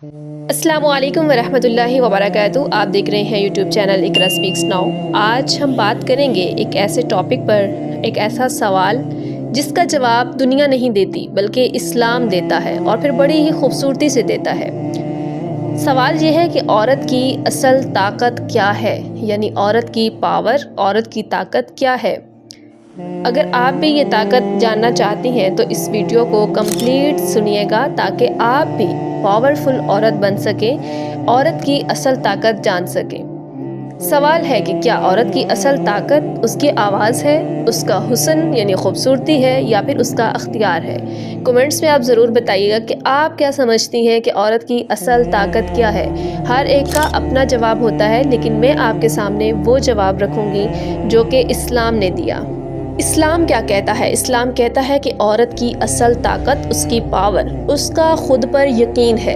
अस्सलामु अलैकुम वरहमतुल्लाहि वबरकातुहू। आप देख रहे हैं यूट्यूब चैनल इकरा स्पीक्स नाउ। आज हम बात करेंगे एक ऐसे टॉपिक पर, एक ऐसा सवाल जिसका जवाब दुनिया नहीं देती बल्कि इस्लाम देता है और फिर बड़ी ही खूबसूरती से देता है। सवाल ये है कि औरत की असल ताकत क्या है, यानी औरत की पावर, औरत की ताकत क्या है। अगर आप भी ये ताकत जानना चाहती हैं तो इस वीडियो को कंप्लीट सुनिएगा ताकि आप भी पावरफुल औरत बन सकें, औरत की असल ताकत जान सकें। सवाल है कि क्या औरत की असल ताकत उसकी आवाज़ है, उसका हुस्न यानी खूबसूरती है, या फिर उसका अख्तियार है। कमेंट्स में आप ज़रूर बताइएगा कि आप क्या समझती हैं कि औरत की असल ताकत क्या है। हर एक का अपना जवाब होता है, लेकिन मैं आपके सामने वो जवाब रखूँगी जो कि इस्लाम ने दिया। इस्लाम क्या कहता है? इस्लाम कहता है कि औरत की असल ताकत उसकी पावर, उसका खुद पर यकीन है।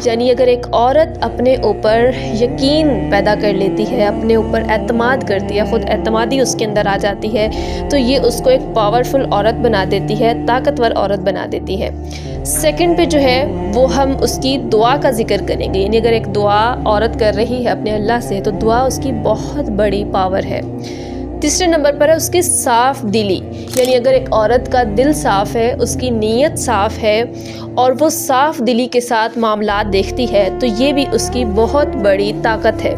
यानी अगर एक औरत अपने ऊपर यकीन पैदा कर लेती है, अपने ऊपर एतमाद करती है, खुद एतमादी उसके अंदर आ जाती है, तो ये उसको एक पावरफुल औरत बना देती है, ताकतवर औरत बना देती है। सेकंड पे जो है वो हम उसकी दुआ का जिक्र करेंगे। यानी अगर एक दुआ औरत कर रही है अपने अल्लाह से, तो दुआ उसकी बहुत बड़ी पावर है। तीसरे नंबर पर है उसकी साफ़ दिली। यानी अगर एक औरत का दिल साफ़ है, उसकी नीयत साफ़ है और वो साफ़ दिली के साथ मामलात देखती है, तो ये भी उसकी बहुत बड़ी ताकत है।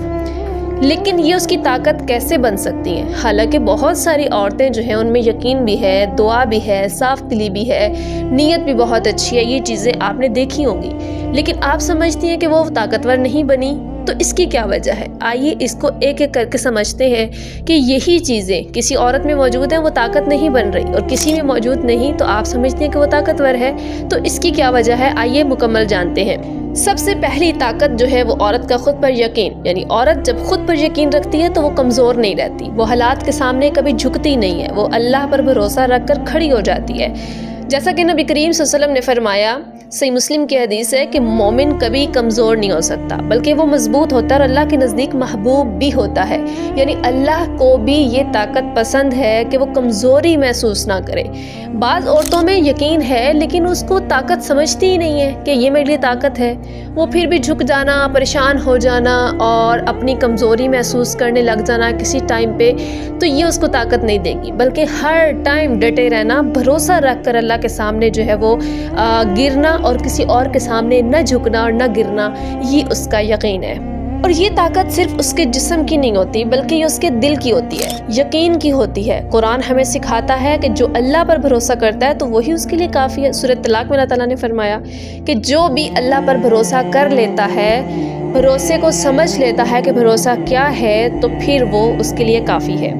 लेकिन ये उसकी ताकत कैसे बन सकती हैं? हालांकि बहुत सारी औरतें जो हैं उनमें यकीन भी है, दुआ भी है, साफ़ दिली भी है, नीयत भी बहुत अच्छी है, ये चीज़ें आपने देखी होंगी, लेकिन आप समझती हैं कि वो ताकतवर नहीं बनी। तो इसकी क्या वजह है? आइए इसको एक एक करके समझते हैं कि यही चीज़ें किसी औरत में मौजूद हैं, वो ताकत नहीं बन रही, और किसी में मौजूद नहीं तो आप समझते हैं कि वो ताकतवर है। तो इसकी क्या वजह है, आइए मुकम्मल जानते हैं। सबसे पहली ताकत जो है वो औरत का खुद पर यकीन। यानी औरत जब खुद पर यकीन रखती है तो वो कमज़ोर नहीं रहती, वो हालात के सामने कभी झुकती नहीं है, वो अल्लाह पर भरोसा रख कर खड़ी हो जाती है। जैसा कि नबी करीम सल्लल्लाहु अलैहि वसल्लम ने फरमाया, सही मुस्लिम की हदीस है कि मोमिन कभी कमज़ोर नहीं हो सकता, बल्कि वो मजबूत होता है और अल्लाह के नज़दीक महबूब भी होता है। यानी अल्लाह को भी ये ताकत पसंद है कि वो कमज़ोरी महसूस ना करे। बाज़ औरतों में यकीन है लेकिन उसको ताकत समझती ही नहीं है कि ये मेरे लिए ताकत है, वो फिर भी झुक जाना, परेशान हो जाना और अपनी कमज़ोरी महसूस करने लग जाना किसी टाइम पे, तो ये उसको ताकत नहीं देगी। बल्कि हर टाइम डटे रहना, भरोसा रख कर अल्लाह के सामने जो है वो गिरना और किसी और के सामने न झुकना और न गिरना, ये उसका यकीन है। और ये ताकत सिर्फ उसके जिस्म की नहीं होती बल्कि ये उसके दिल की होती है, यकीन की होती है। कुरान हमें सिखाता है कि जो अल्लाह पर भरोसा करता है तो वही उसके लिए काफ़ी है। सूरह तलाक में अल्लाह ताला ने फरमाया कि जो भी अल्लाह पर भरोसा कर लेता है, भरोसे को समझ लेता है कि भरोसा क्या है, तो फिर वो उसके लिए काफ़ी है।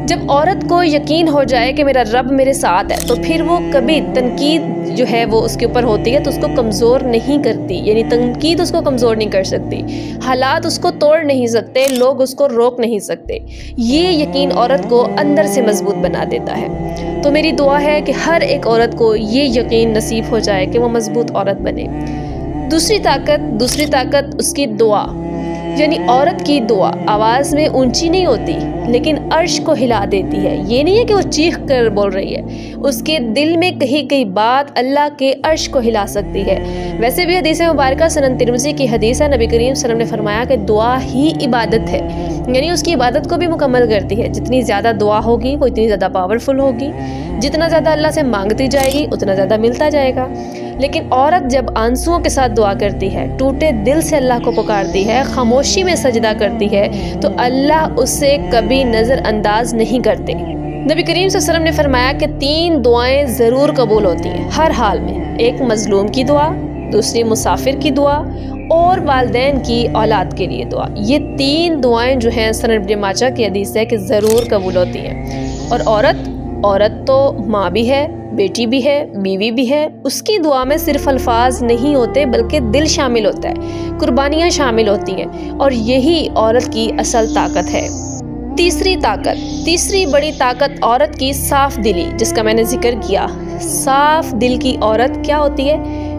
जब औरत को यकीन हो जाए कि मेरा रब मेरे साथ है, तो फिर वो कभी तनकीद जो है वो उसके ऊपर होती है तो उसको कमज़ोर नहीं करती। यानी तनकीद उसको कमज़ोर नहीं कर सकती, हालात उसको तोड़ नहीं सकते, लोग उसको रोक नहीं सकते। ये यकीन औरत को अंदर से मजबूत बना देता है। तो मेरी दुआ है कि हर एक औरत को ये यकीन नसीब हो जाए कि वो मजबूत औरत बने। दूसरी ताकत उसकी दुआ। यानी औरत की दुआ आवाज़ में ऊंची नहीं होती लेकिन अर्श को हिला देती है। ये नहीं है कि वो चीख कर बोल रही है, उसके दिल में कहीं कहीं बात अल्लाह के अर्श को हिला सकती है। वैसे भी हदीस मुबारक सुनन तिरमिज़ी की हदीस है, नबी करीम सल्लल्लाहु अलैहि वसल्लम ने फरमाया कि दुआ ही इबादत है। यानी उसकी इबादत को भी मुकम्मल करती है। जितनी ज़्यादा दुआ होगी वो इतनी ज़्यादा पावरफुल होगी, जितना ज़्यादा अल्लाह से मांगती जाएगी उतना ज़्यादा मिलता जाएगा। लेकिन औरत जब आंसुओं के साथ दुआ करती है, टूटे दिल से अल्लाह को पुकारती है, खामोशी में सजदा करती है, तो अल्लाह उससे कभी नज़रअंदाज नहीं करते। नबी करीम सल्लल्लाहु अलैहि वसल्लम ने फरमाया कि 3 दुआएं ज़रूर कबूल होती हैं हर हाल में। एक मज़लूम की दुआ, दूसरी मुसाफिर की दुआ और वालिदैन की औलाद के लिए दुआ। ये 3 दुआएं जो हैं सनद इब्न माजा की हदीस है कि ज़रूर कबूल होती हैं। और औरत तो माँ भी है, बेटी भी है, बीवी भी है। उसकी दुआ में सिर्फ अल्फाज नहीं होते बल्कि दिल शामिल होता है, कुर्बानियाँ शामिल होती हैं, और यही औरत की असल ताकत है। तीसरी बड़ी ताकत औरत की साफ़ दिली, जिसका मैंने जिक्र किया। साफ़ दिल की औरत क्या होती है?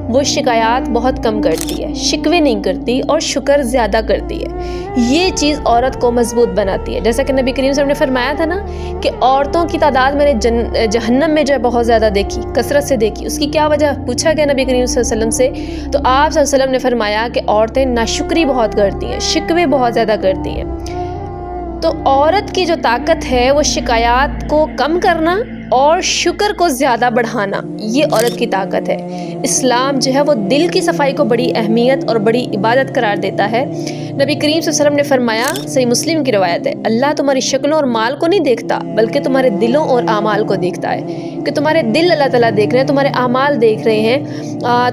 وہ شکایات بہت کم کرتی ہے، شکوے نہیں کرتی اور شکر زیادہ کرتی ہے۔ یہ چیز عورت کو مضبوط بناتی ہے۔ جیسا کہ نبی کریم صلی اللہ علیہ وسلم نے فرمایا تھا نا کہ عورتوں کی تعداد میں نے جہنم میں جو ہے بہت زیادہ دیکھی، کثرت سے دیکھی۔ اس کی کیا وجہ پوچھا گیا نبی کریم صلی اللہ علیہ وسلم سے، تو آپ صلی اللہ علیہ وسلم نے فرمایا کہ عورتیں ناشکری بہت کرتی ہیں، شکوے بہت زیادہ کرتی ہیں۔ تو عورت کی جو طاقت ہے وہ شکایات کو کم کرنا اور شکر کو زیادہ بڑھانا، یہ عورت کی طاقت ہے۔ اسلام جو ہے وہ دل کی صفائی کو بڑی اہمیت اور بڑی عبادت قرار دیتا ہے۔ نبی کریم صلی اللہ علیہ وسلم نے فرمایا، صحیح مسلم کی روایت ہے، اللہ تمہاری شکلوں اور مال کو نہیں دیکھتا بلکہ تمہارے دلوں اور اعمال کو دیکھتا ہے، کہ تمہارے دل اللہ تعالیٰ دیکھ رہے ہیں، تمہارے اعمال دیکھ رہے ہیں،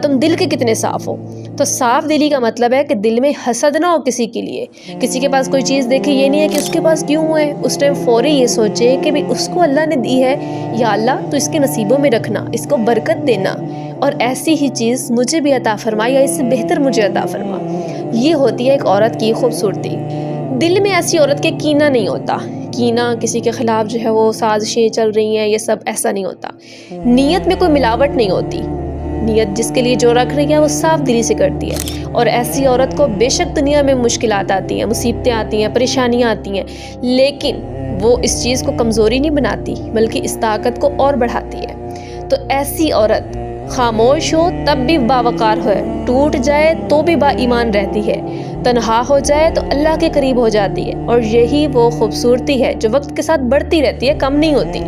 تم دل کے کتنے صاف ہو۔ تو صاف دلی کا مطلب ہے کہ دل میں حسد نہ ہو کسی کے لیے، کسی کے پاس کوئی چیز دیکھے یہ نہیں ہے کہ اس کے پاس کیوں ہے، اس ٹائم فوری یہ سوچے کہ بھی اس کو اللہ نے دی ہے، یا اللہ تو اس کے نصیبوں میں رکھنا، اس کو برکت دینا، اور ایسی ہی چیز مجھے بھی عطا فرما یا اس سے بہتر مجھے عطا فرما۔ یہ ہوتی ہے ایک عورت کی خوبصورتی۔ دل میں ایسی عورت کے کینہ نہیں ہوتا، کینہ کسی کے خلاف جو ہے وہ سازشیں چل رہی ہیں، یہ سب ایسا نہیں ہوتا۔ نیت میں کوئی ملاوٹ نہیں ہوتی، نیت جس کے لیے جو رکھ رہی ہے وہ صاف دلی سے کرتی ہے۔ اور ایسی عورت کو بے شک دنیا میں مشکلات آتی ہیں، مصیبتیں آتی ہیں، پریشانیاں آتی ہیں، لیکن وہ اس چیز کو کمزوری نہیں بناتی بلکہ اس طاقت کو اور بڑھاتی ہے۔ تو ایسی عورت خاموش ہو تب بھی باوقار ہے، ٹوٹ جائے تو بھی با ایمان رہتی ہے، تنہا ہو جائے تو اللہ کے قریب ہو جاتی ہے، اور یہی وہ خوبصورتی ہے جو وقت کے ساتھ بڑھتی رہتی ہے، کم نہیں ہوتی۔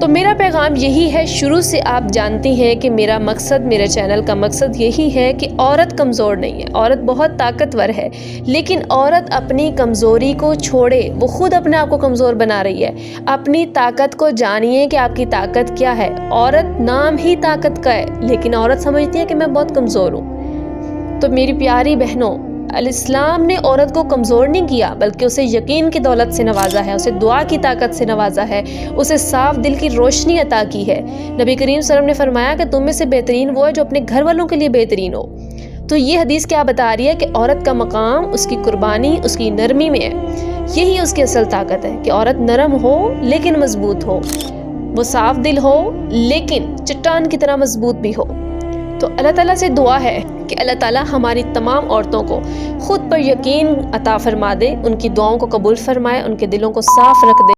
تو میرا پیغام یہی ہے، شروع سے آپ جانتی ہیں کہ میرا مقصد، میرے چینل کا مقصد یہی ہے کہ عورت کمزور نہیں ہے، عورت بہت طاقتور ہے، لیکن عورت اپنی کمزوری کو چھوڑے، وہ خود اپنے آپ کو کمزور بنا رہی ہے۔ اپنی طاقت کو جانیے کہ آپ کی طاقت کیا ہے۔ عورت نام ہی طاقت کا ہے، لیکن عورت سمجھتی ہے کہ میں بہت کمزور ہوں۔ تو میری پیاری بہنوں، الاسلام نے عورت کو کمزور نہیں کیا بلکہ اسے یقین کی دولت سے نوازا ہے، اسے دعا کی طاقت سے نوازا ہے، اسے صاف دل کی روشنی عطا کی ہے۔ نبی کریم صلی اللہ علیہ وسلم نے فرمایا کہ تم میں سے بہترین وہ ہے جو اپنے گھر والوں کے لیے بہترین ہو۔ تو یہ حدیث کیا بتا رہی ہے کہ عورت کا مقام اس کی قربانی، اس کی نرمی میں ہے۔ یہی اس کی اصل طاقت ہے کہ عورت نرم ہو لیکن مضبوط ہو، وہ صاف دل ہو لیکن چٹان کی طرح مضبوط بھی ہو۔ تو اللہ تعالیٰ سے دعا ہے کہ اللہ تعالیٰ ہماری تمام عورتوں کو خود پر یقین عطا فرما دے، ان کی دعاؤں کو قبول فرمائے، ان کے دلوں کو صاف رکھ دے۔